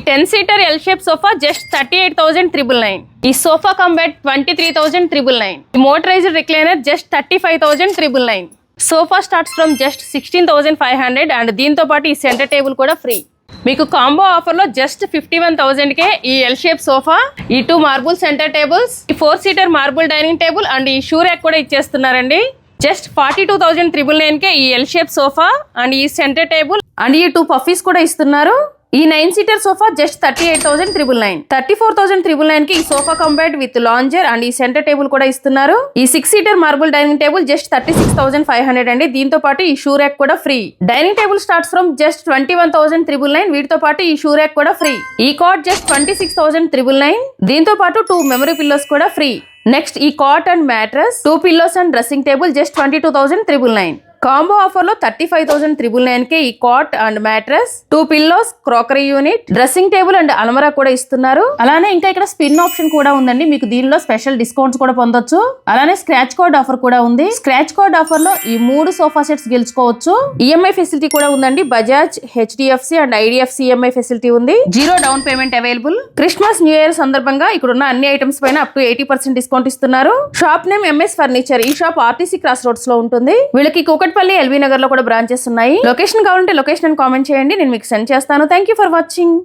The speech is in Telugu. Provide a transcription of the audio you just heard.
10-seater L shape sofa just 38,999. ఈ సోఫా కమ్ బెడ్ 23,999. ఈ motorised recliner just 35,999. Sofa starts from just 16,500 and దీంతో పాటు ఈ సెంటర్ టేబుల్ కూడా ఫ్రీ. మీకు కాంబో ఆఫర్ లో జస్ట్ 51,000కే ఈ ఎల్ షేప్ సోఫా, ఈ 2 మార్బుల్ సెంటర్ టేబుల్స్, ఈ 4-seater marble dining table and ఈ షూ ర్యాక్ కూడా ఇచ్చేస్తున్నారండి. జస్ట్ 42,999కే ఈ ఎల్ షేప్ సోఫా అండ్ ఈ సెంటర్ టేబుల్ అండ్ ఈ 2 పఫీస్ కూడా ఇస్తున్నారు. ఈ 9-seater సోఫా జస్ట్ 38,999. 34,999కి ఈ sofa combined with lounger and ఈ సెంటర్ టేబుల్ కూడా ఇస్తున్నారు. ఈ 6-seater marble dining table just 36,500 అండి. దీంతో పాటు ఈ షూ ర్యాక్ కూడా free. Dining table starts from just 21,999. వీటితో పాటు ఈ షూ ర్యాక్ కూడా ఫ్రీ. ఈ కాట్ జస్ట్ 26,999. దీంతో పాటు 2 మెమరీ పిల్లోస్ కూడా ఫ్రీ. నెక్స్ట్ ఈ cot and mattress, 2 pillows and dressing table just 22,999. Combo offer లో 35,399కే ఈ cot and mattress, 2 pillows, crockery unit, dressing table and అల్మరా కూడా ఇస్తున్నారు. అలానే ఇంకా ఇక్కడ స్పిన్ ఆప్షన్ కూడా ఉందండి. మీకు దీనిలో స్పెషల్ డిస్కౌంట్స్ కూడా పొందొచ్చు. అలానే స్క్రాచ్ కార్డ్ ఆఫర్ కూడా ఉంది. స్క్రాచ్ కార్డ్ ఆఫర్ లో ఈ 3 సోఫా సెట్స్ గెలుచుకోవచ్చు. ఈఎంఐ ఫెసిలిటీ కూడా ఉందండి. Bajaj, HDFC and IDFC EMI facility ఉంది. 0 down payment available. Christmas new year సందర్భంగా ఇక్కడ ఉన్న అన్ని ఐటమ్స్ పైన అప్ టు 80% డిస్కౌంట్ ఇస్తున్నారు. Shop name MS furniture. ఈ షాప్ ఆర్టీసీ క్రాస్ రోడ్స్ లో ఉంటుంది. వీళ్ళకి కూకట్పల్లి, ఎల్బీ నగర్ లో కూడా బ్రాంచెస్ ఉన్నాయి. లొకేషన్ కావాలంటే లొకేషన్ అని కామెంట్ చేయండి, నేను మీకు సెండ్ చేస్తాను. Thank you for watching.